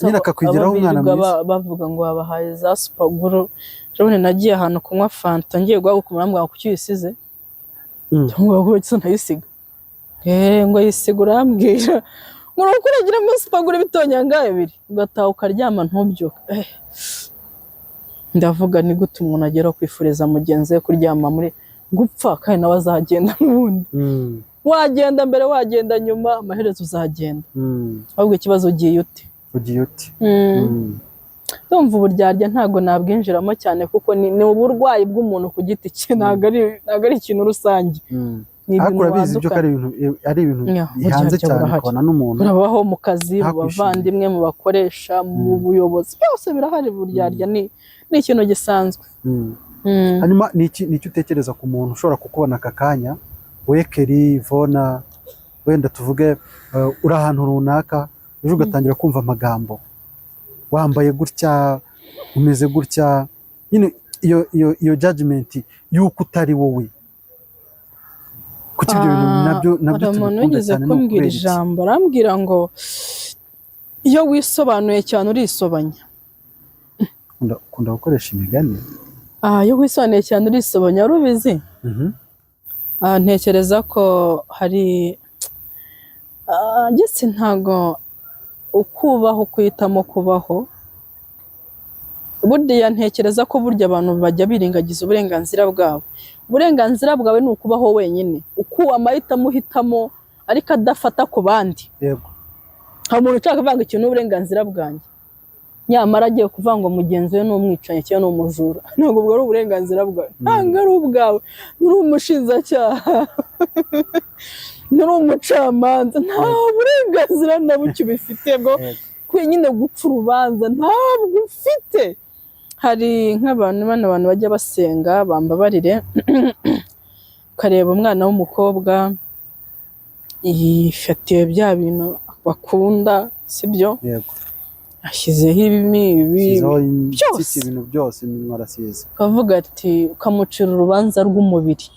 nyine akakwigiraho umwana mwiza. Bavuga ngo babahaye za supaguru. Jabone nagiye ahantu kunywa fanta, ngiye guhaguka mwambwa kuki uyisize, ngo gutse ntayisiga. Ngo yisigura ambwira ngo ukuragira mu supaguru bitonyanga 2 ugataha ukaryama ntubyuka. Ndavuga ni gute umuntu agera kwifuriza mugenzi we kuryama muri gupfa, kandi nawe azagenda n'ubundi. Wagenda mbere wagenda nyuma, amaherezo uzagenda. Ahubwo ikibazo ugiye ute? Ndumva uburyarya ntago nabwinjiramo cyane, kuko ni uburwayi bw'umuntu ku giti cye, ntago ari ikintu rusange. Ariko urabizi ibyo ari ibintu bihanze cyane kubona n'umuntu. Urabaho mu kazi, mu bavandimwe, mu bakoresha, mu buyobozi, byose birahari. Uburyarya ni ikintu gisanzwe. Hanyuma ni iki utekereza ku muntu ushobora kukubona aka kanya, Keri, Ivona, wenda tuvuge uri ahantu runaka, ejo ugatangira kumva amagambo, wambaye gutya, umeze gutya, nyine iyo judgment y'uko utari wowe. Kuki ibyo bintu nabyo umuntu wigeze kumbwira ijambo, arambwira ngo iyo wisobanuye cyane urisobanya. Ukunda gukoresha imigani? Iyo wisobanuye cyane urisobanya, urubizi? Ntekereza ko hari gese ntago ukubaho kuhitamo kubaho. Burya ntekereza ko burya abantu bajya birengagiza uburenganzira bwabo. Uburenganzira bwawe ni ukubaho wenyine, uko amahitamo uhitamo ariko adafata ku bandi. Yego. Hari umuntu ushaka kuvanga ikintu n'uburenganzira bwanjye, nyamara agiye kuvanga mugenzi we n'umwicanye cyangwa n'umujura. Ntabwo ubwo ari uburenganzira bwawe, ntabwo ari ubwawe, uri umushinjacyaha. nturi umucamanza nta burenganzira na buke ubifite bwo nyine guca urubanza ntabwo ufite. Hari nk'abantu bajya basenga bambabarire ukareba umwana w'umukobwa yifatiye bya bintu bakunda sibyo, ashyizeho ibintu byose arasize, ukavuga ati ukamucira urubanza rw'umubiri,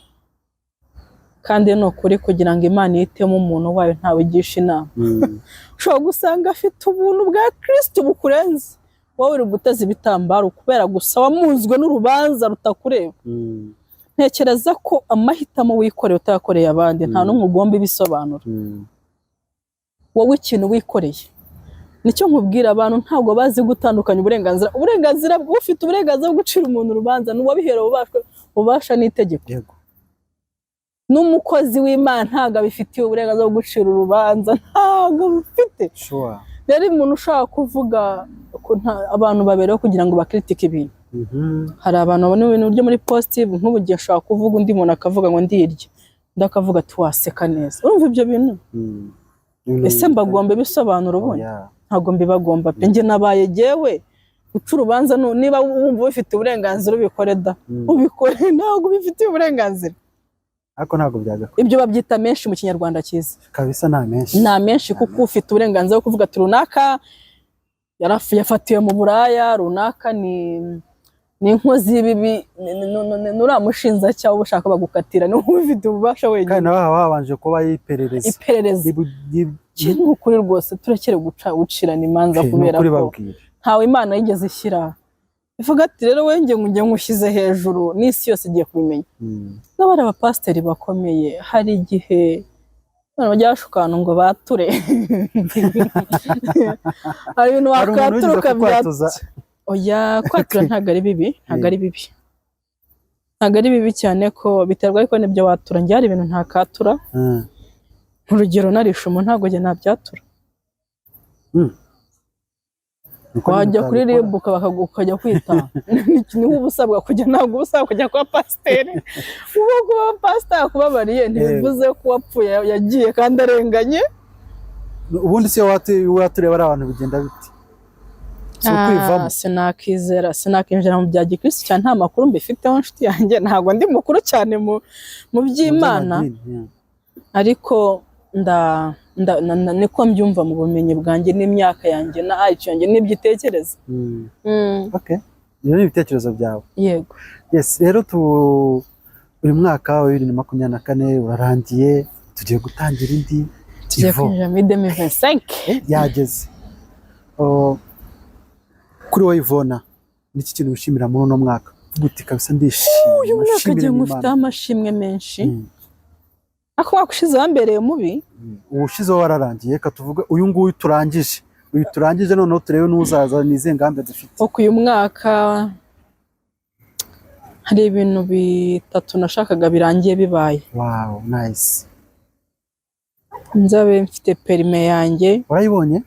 kandi ni ukuri kugira ngo Imana yitemo umuntu wayo ntawe igisha inama. Ushobora gusanga afite ubuntu bwa Kristo bukurenze, wowe uri guteza ibitambaro kubera gusa wamunzwe n'urubanza rutakureba. Ntekereza ko amahitamo wikoreye utayakoreye abandi nta n'umwe ugomba ibisobanura. Wowe ikintu wikoreye nicyo nkubwira, abantu ntabwo bazi gutandukanya uburenganzira ufite uburenganzira bwo gucira umuntu urubanza n'uwabiherewe ubasha n'itegeko. N'umukozi w'Imana ntabwo abifitiye uburenganzira bwo gucira urubanza, ntabwo bufite. Rero umuntu ushaka kuvuga abantu babereho kugira ngo bakritike ibintu. Hari abantu babona ibintu byo muri positive, nk'ubu gihe ashaka kuvuga undi muntu akavuga ngo ndirye, undi akavuga ati waseka neza. Urumva ibyo bintu? Ese mbagomba ibisobanuro ubundi? Ntabwo mbibagomba pe. Njye nabaye jyewe guca urubanza, niba wumva ubifite uburenganzira ubikore da, ubikore, ntabwo ubifitiye uburenganzira. Ariko ntabwo byagakora. Ibyo babyita menshi mu kinyarwanda cyiza. Kabisa nta menshi. Nta menshi kuko ufite uburenganzira bwo kuvuga ati runaka yafatiwe mu buraya, runaka ni inkozi y'ibibi, nuramushinjacyaha uba ushaka bagukatira, ni wowe ufite ububasha wenyine. Kandi nawe habanje kuba iperereza. Ni ukuri rwose turekere gucirana imanza kubera ko ntawe Imana yigeze ishyira. Ivuga ati rero we njye ngushyize hejuru n'isi yose igiye kubimenya. N'abari abapasiteri bakomeye hari igihe bajya bashukana ngo bature. Hari ibintu wakatura ukabyatuza. Oya, kwatura ntabwo ari bibi, ntabwo ari bibi. Ntabwo ari bibi cyane ko biterwa ariko n'ibyo watura. Njye hari ibintu ntakatura. Urugero narisha umuntu ntabwo njye nabyatura. Wajya kuri RIB ukajya kwita. Niho ubusabwa kujya, ntabwo ubusabwa kujya kwa pasiteri. Ubu kuba pasiteri akubabariye ntibivuze ko uwapfuye yagiye kandi arenganye. Ubundi se watureba ari abantu bigenda biti? Sinakinjira mu bya gikristo cyane, nta makuru mbifiteho nshuti yanjye, ntabwo ndi mukuru cyane mu by'Imana, ariko niko mbyumva mu bumenyi bwanjye n'imyaka yanjye na IQ yanjye n'ibyitekerezo. Iyo ni ibitekerezo byawe. Yego. Yes, rero uyu mwaka wa 2024 urarangiye, tugiye gutangira indi. Tugiye kwinjira muri 2025. Yageze. Kuri wowe Ivona, niki kintu wishimira muri uno mwaka? Guti kabisa ndishimye. Uyu mwaka agiye ngufite amashimwe menshi. Ako wakushize wambereye mubi. Ubushize wararangiye, reka tuvuge uyu nguyu turangije. Uyu turangije noneho turebe n'uzaza nize ngambe dufite. Uyu mwaka hari ibintu bitatu nashakaga birangiye bibaye. Wow, nice. Nzabe mfite perime yanjye. Urayibonye?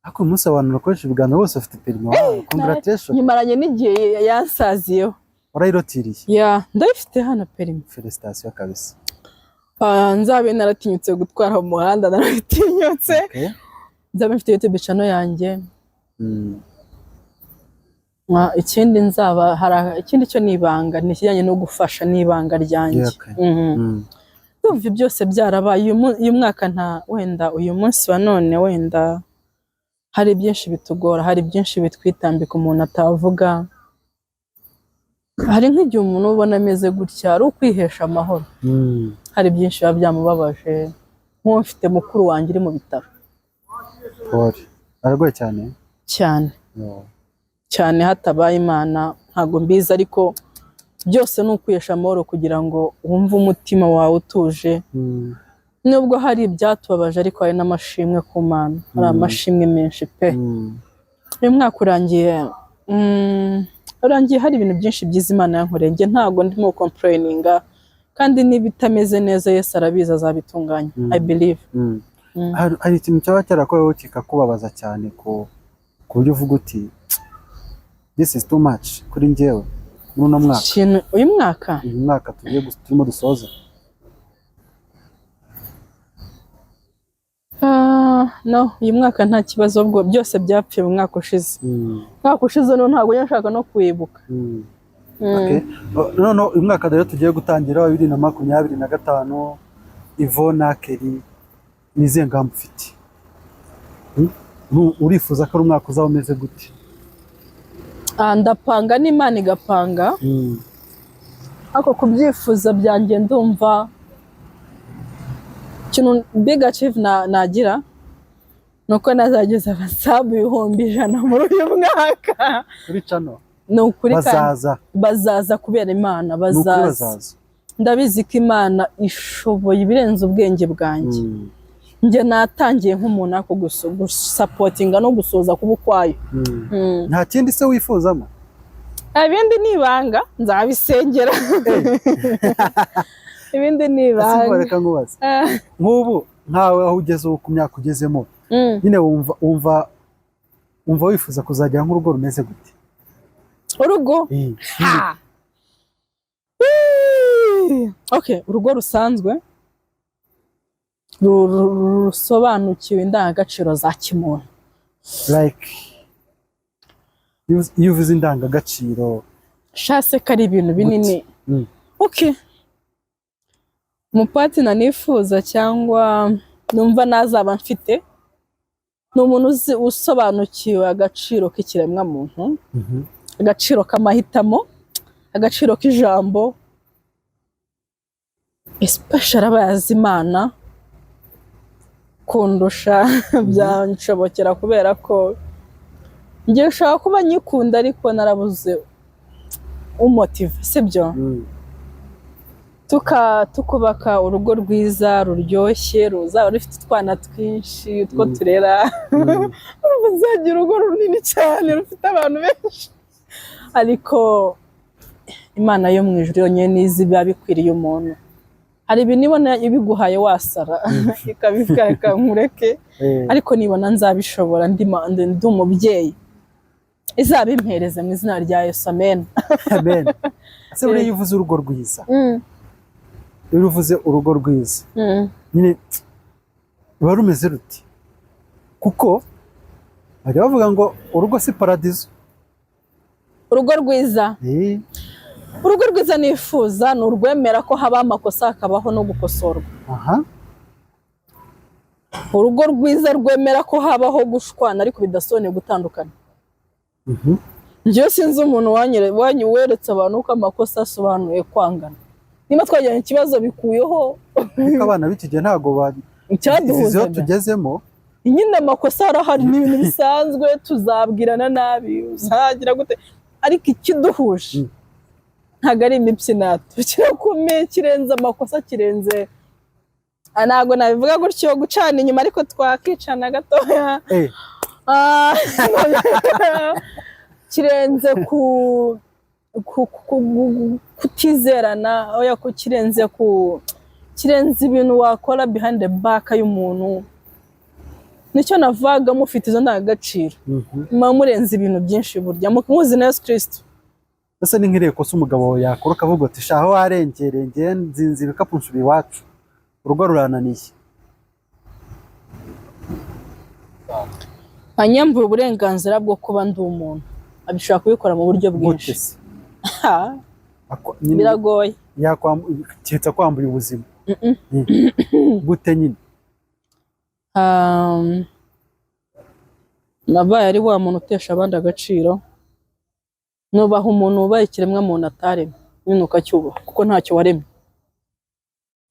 Ako umunsi abantu bakoresha ibiganiro bose bafite perime. Wow, congratulations. Nyimaranye n'igihe yansaziyeho. Urayirotiriye? Yeah, ndayifite hano perime. Felicitation kabisa. Nzabe naratinyutse gutwara mu muhanda, naratinyutse. Nzabe mfite YouTube channel yanjye. Ikindi nzaba hari ikindi cyo nibanga nikijyanye no gufasha nibanga ryanjye. Ndumva byose byarabaye uyu mwaka, nta wenda uyu munsi wa none wenda hari byinshi bitugora, hari byinshi bitwitambika umuntu atavuga. Hari nk'igihe umuntu ubona ameze gutya ari ukwihesha amahoro. Hari byinshi biba byamubabaje, nk'uwo mfite mukuru wanjye uri mu bitaro. Ararwaye cyane? Cyane. Cyane hatabaye Imana ntago mbizi, ariko byose ni ukwihesha amahoro kugira ngo wumve umutima wawe utuje. Nubwo hari ibyatubabaje ariko hari n'amashimwe ku Mana. Hari amashimwe menshi pe. Uyu mwaka urangiye hari ibintu byinshi byiza Imana yankoreye. Njye ntago ndimo complaininga, kandi nibitameze neza Yesu arabiza azabitunganya. I believe. Hari ikintu cyaba cyarakorewe kikakubabaza cyane ku buryo uvuga uti this is too much kuri njyewe muri uno mwaka? Uyu mwaka turimo dusoza. no uyu mwaka nta kibazo, ubwo byose byapfuye mu mwaka ushize. Mwaka ushize no ntabwo nshaka no kwibuka. Okay. None uyu mwaka rero tugiye gutangira wa 2025, Ivona Kelly, nize ngamba ufite. Urifuza ko umwaka uzaba umeze gute? Ndapanga n'Imana igapanga. Ako kubyifuza byanjye ndumva ikintu big achieve nagira nuko nazageza abasabu 100,000 muri uyu mwaka. Kuri channel ni ukuri bazaza kubera Imana, bazaza. Ndabizi ko Imana ishoboye ibirenze ubwenge bwanjye. Njye natangiye nk'umuntu ako gusapotinga no gusoza kubukwayo. Nta kindi se wifuzamo? Ibindi nibanga nzabisengera. Ibindi nibanga. Asibareka ngubaza. Nk'ubu nkawe aho ugeze ku myaka ugezemo. Nyine wumva wifuza kuzagira nk'urugo rumeze gute? Urugo? Okay, urugo rusanzwe rusobanukiwe indangagaciro za kimuntu. Like iyo uvuze indangagaciro shase ko ari ibintu binini. Okay, umupatina nifuza cyangwa numva nazaba mfite ni umuntu usobanukiwe agaciro k'ikiremwa muntu, agaciro k'amahitamo, agaciro k'ijambo, especially abazi Imana kundusha. Byanshobokera kubera ko njye ushaka kuba nyikunda ariko narabuze umotive, sibyo? tukubaka urugo rwiza ruryoshye, ruzaba rufite utwana twinshi two turera. Ruzagira urugo runini cyane rufite abantu benshi, ariko Imana yo mu ijuru yonyine nizi biba bikwiriye umuntu. Hari ibintu ibona ibiguhaye wasara ikabifika nkureke, ariko nibona nzabishobora ndi umubyeyi izabimpereze mu izina rya Yesu, amen. Amen. Ese uri uvuze urugo rwiza? Uruvuze urugo rwiza nyine ruba rumeze ruti? Kuko bajya bavuga ngo urugo si paradizo. Urugo rwiza, urugo rwiza nifuza ni urwemera ko haba amakosa hakabaho no gukosorwa. Urugo rwiza rwemera ko habaho gushwana ariko bidasoneye gutandukana. Njye sinzi umuntu weretse abantu ko amakosa asobanuye kwangana. Niba twajyanye ikibazo bikuyeho, ariko abana b'iki gihe ntago icyaduhuza tugezemo. Nyine amakosa arahari, ni ibintu bisanzwe, tuzabwirana nabi, uzagira gute, ariko ikiduhuje ntago ari imipyinato kirakomeye, kirenze amakosa, kirenze ntago nabivuga gutyo gucana inyuma, ariko twakicana gatoya. Kirenze kutizerana, oya kirenze ibintu wakora behind the back y'umuntu. Nicyo navaga mufite izo ndangagaciro, murenze ibintu byinshi burya muzi na Yesu Kristo. Ese ni nk'ireko se umugabo yakora akavuga ati shaho warengereye ngiye nzinzi ibikapu nshubi iwacu, urugo rurananiye? Anyambura uburenganzira bwo kuba ndi umuntu, abishaka kubikora mu buryo bwinshi. Biragoye. Yakitsa kwambuye ubuzima. Gute nyine? Nabaye ari wa muntu utesha abandi agaciro, nubaha umuntu ubaye ikiremwa muntu ataremye, nyine ukacyubaha kuko ntacyo waremye.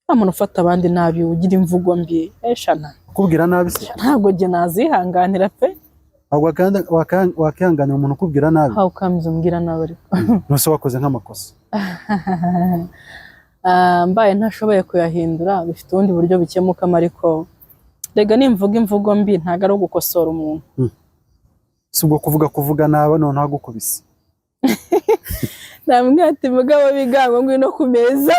Nta muntu ufata abandi nabi, ugira imvugo mbi, eshana ukubwira nabi se? Ntabwo jye nazihanganira pe. Wakihanganira umuntu ukubwira nabi? How comes umbwira nabi ariko? Nose wakoze nk'amakosa? Mbaye ntashoboye kuyahindura, bifite ubundi buryo bikemukamo, ariko rega nimvuga imvugo mbi ntago ari ugukosora umuntu. Si ubwo kuvuga nabi none hagukubise? Namwe ati mugabo bigango ngwino ku meza.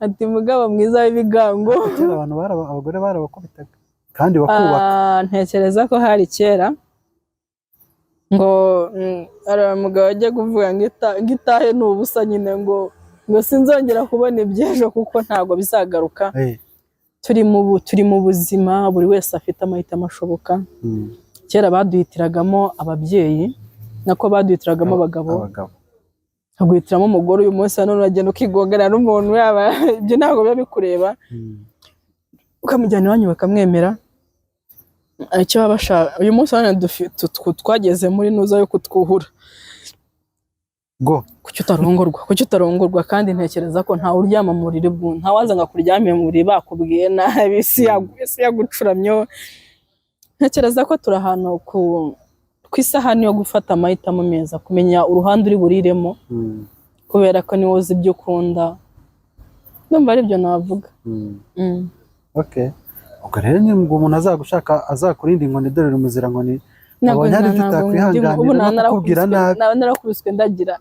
Ati mugabo mwiza w'ibigango. Abantu abagore barabakubitaga kandi bakubaka. Ntekereza ko hari kera ngo ari umugabo ajya kuvuga ngo itahe n'ubusa nyine, ngo sinzongera kubona ibyejo kuko ntago bizagaruka. turi mu buzima, buri wese afite amahitamo ashoboka. Kera baduhitiragamo ababyeyi, nako baduhitiragamo abagabo. Aguhitiramo umugore uyu munsi hano uragenda ukigongana n'umuntu yaba ibyo ntabwo biba bikureba. Ukamujyana iwanyu bakamwemera. Icyo baba bashaka uyu munsi hano twageze muri nuza yo kutwuhura. Kuki utarongorwa kandi ntekereza ko nta uryama mu buriri nta waza nga kuryamye mu buriri bakubwiye nabi isi yagucuramyo. Ntekereza ko turi ahantu ku isahani yo gufata amahitamo meza, kumenya uruhande uri buriremo, kubera ko niwe uzi ibyo ukunda. Ndumva ari byo navuga. Okay. Ubwo rero ngo umuntu azagushaka azakurinda inkoni dore rumuzira nkoni. Nabonye ari tutakwihanganira no kukubwira nabi. Narakubiswe ndagira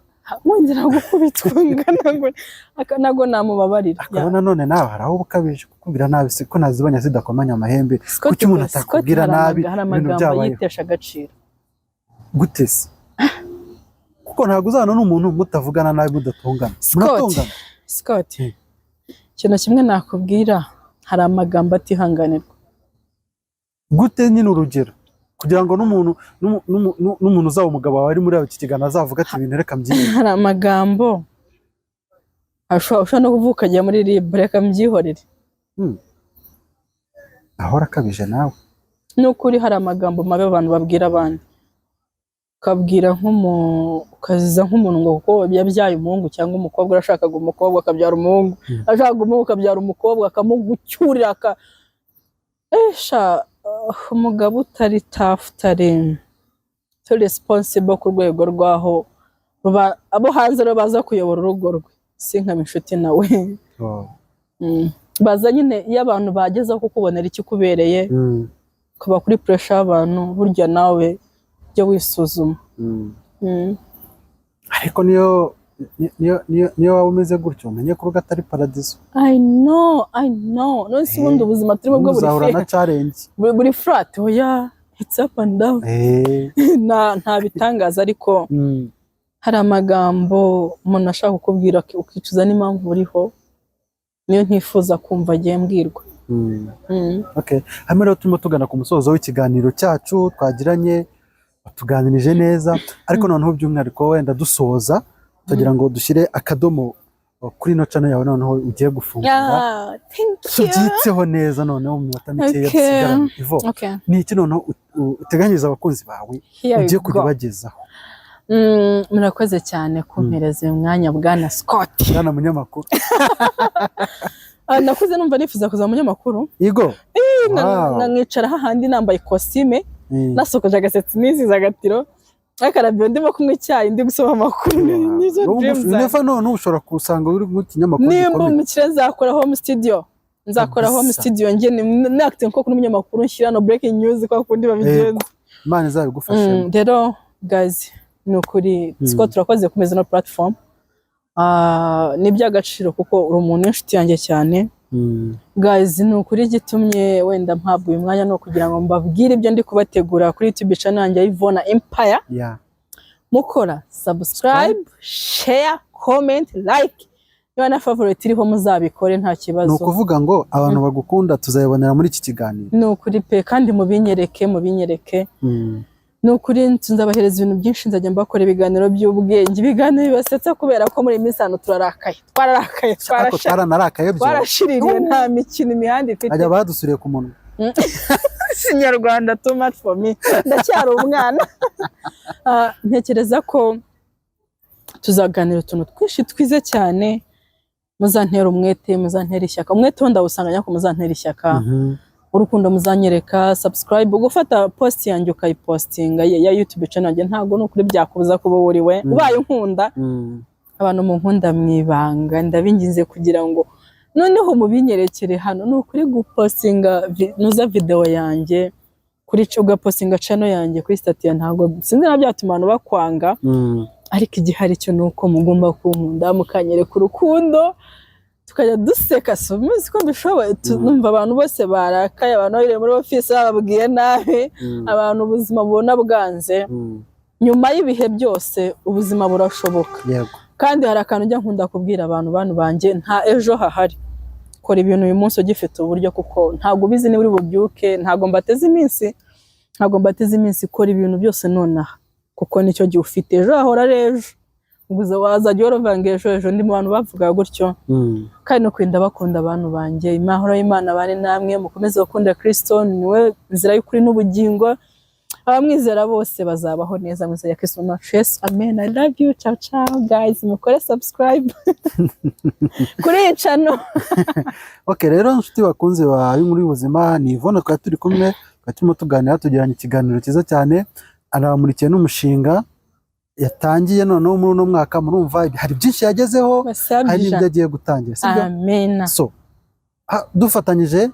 mwongera gukubitwa ngana nago namubabarira. Akabona none nawe haraho bukabije kukubwira nabi siko nazibanya zidakomanya amahembe. Kuki umuntu atakubwira nabi ibintu byabaye yitesha agaciro. Gutese kuko ntago uzana n'umuntu mutavugana nabi mudatungana. Scott ikintu kimwe nakubwira, hari amagambo atihanganirwa. Gute nyine urugero kugira ngo n'umuntu uzaba umugabo wawe ari muri iki kiganiro azavuga ati ibintu reka mbyihorere. Hari amagambo ashobora no kuvuka ajya muri libre, reka mbyihorere. Ahora akabije nawe. N'ukuri hari amagambo mabi abantu babwira abandi. Ukabwira ukaziza nk'umuntu ngo kuko yabyaye umuhungu cyangwa umukobwa, urashakaga umukobwa akabyara umuhungu, ashakaga umuhungu akabyara umukobwa, akamugucyurira umugabo utari tough, utari responsible ku rwego rwaho abo hanze rero baza kuyobora urugo rwe. Sinkame inshuti nawe. Baza nyine iyo abantu bageza kukubonera ikikubereye, kuba kuri pressure y'abantu, burya nawe byo wisuzuma. Ariko niyo waba umeze gutyo umenye ko atari paradiso. I know none si ubundi ubuzima turimo bwo uzahura na challenge buri flat oya it's up and down. Nta bitangaza, ariko hari amagambo umuntu ashaka kukubwira ukicuza n'impamvu uriho, niyo ntifuza kumva agiye mbwirwa. Okay, hano rero turimo tugana ku musozo w'ikiganiro cyacu twagiranye, tuganirije neza, ariko noneho by'umwihariko wenda dusoza tugira ngo dushyire akadomo kuri no channel yawe noneho ugiye gufungura. Tubyitseho neza noneho mu minota mikeya dusigaranye. Ivo ni iki noneho uteganyiriza abakunzi bawe ugiye kubibagezaho? Murakoze cyane kumpereza uyu mwanya bwana Scott. Bwana munyamakuru. Nakuze numva nifuza kuza munyamakuru. Yego. Nanicara hahandi nambaye costume, nasokoje agasetsi nisize agatiro, akarabyo ndimo kumwe icyayi ndi gusoma amakuru. Nizo dreams. Nefa none ushobora kusanga uri mu kinyamakuru. Nimba umukire nzakora home studio. Njye ni acting ko kuri munyamakuru nshyira no breaking news kwa kundi babigenza. Imana izabigufasha. Rero guys, nukuri Scott turakoze kumeza no platform. Ni by'agaciro kuko uri umuntu inshuti yanjye cyane. Guys, nukuri gitumye wenda mpabwa uyu mwanya no kugira ngo mbabwire ibyo ndi kubategura kuri YouTube channel yanjye Ivona Empire. Mukora subscribe, share, comment, like. Niba na favorite iriho muzabikore nta kibazo. Nukuvuga ngo abantu bagukunda tuzayibonera muri iki kiganiro. Nukuri pe kandi mubinyereke. Nukuri nzabahereza ibintu byinshi, nzajya mbakora ibiganiro by'ubwenge, ibiganiro bibasetsa kubera ko muri imisano twararakaye twarashiririye, nta mikino imihanda ifite. Ajya badusuriye ku munwa. Kinyarwanda too much for me, ndacyari umwana. Ntekereza ko tuzaganira utuntu twinshi twize cyane, muzantera umwete, muzantera ishyaka. Umwete wenda usanganya ko muzantera ishyaka. Urukundo muzanyereka, subscribe, gufata post yanjye ukayipostinga ya YouTube channel yanjye, ntago no kuri byakubuza kuba wuriwe ubaye nkunda. Abantu mu nkunda mwibanga, ndabinginze kugira ngo noneho mubinyerekere hano. No kuri gupostinga nuza video yanjye kuri ugapostinga channel yanjye kuri status, ntago sinzi na byatuma abantu bakwanga. Ariko igihari cyo nuko mugomba kunkunda, mukanyereka urukundo, tukajya duseka. Muzi ko dushoboye. Numva abantu bose barakaye, abantu bari muri office bababwiye nabi, abantu ubuzima bubona bwanze. Nyuma y'ibihe byose ubuzima burashoboka. Kandi hari akantu njya nkunda kubwira abantu banjye, nta ejo hahari. kora ibintu uyu munsi ugifite uburyo, kuko ntabwo ubizi niba uri bubyuke. Ntabwo mbateze iminsi, kora ibintu byose nonaha, kuko nicyo gihe ufite. Ejo hahora ari ejo, ubwo wazajya uravanga ejo ndi mu bantu bavuga gutyo. Kandi no kwinda bakunda abantu banjye, imahoro y'Imana bane namwe, mukomeze bakunda Kristo, niwe nzira y'ukuri n'ubugingo. Abamwizera bose bazabaho neza mu izina rya Kristo wacu Yesu. Amen. I love you. Ciao ciao guys. Mukore subscribe kuri iyi channel. Okay, rero inshuti bakunze ba Inkuru y'Ubuzima, ni Yvonne twari turi kumwe, turimo tuganira, tugiranye ikiganiro cyiza cyane. Anabamurikiye n'umushinga yatangiye noneho muri uno mwaka. Murumva hari byinshi yagezeho, hari n'ibyo agiye gutangira, sibyo? Amen. So dufatanyije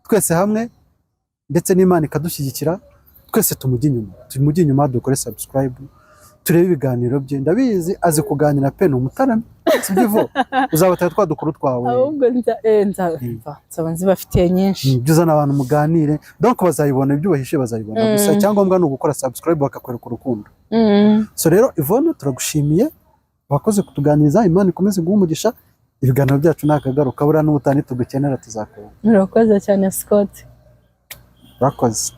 twese hamwe ndetse n'Imana ikadushyigikira, twese tumujye inyuma dukore subscribe, turebe ibiganiro bye. Ndabizi azi kuganira pe, n'umutarami, sibyo? Uzabatera twadukuru twawe, ahubwo nzi bafite nyinshi. byuzana abantu muganire, donc bazayibona, ibyo bahishe bazayibona. Gusa icyangombwa ni ugukora subscribe bakakwereka urukundo. So rero Yvonne, turagushimiye, wakoze kutuganiriza. Imana ikomeze guha umugisha. Ibiganiro byacu nakagaruka, buriya n'ubutani tugukenera tuzakora. Murakoze cyane Scott. Urakoze.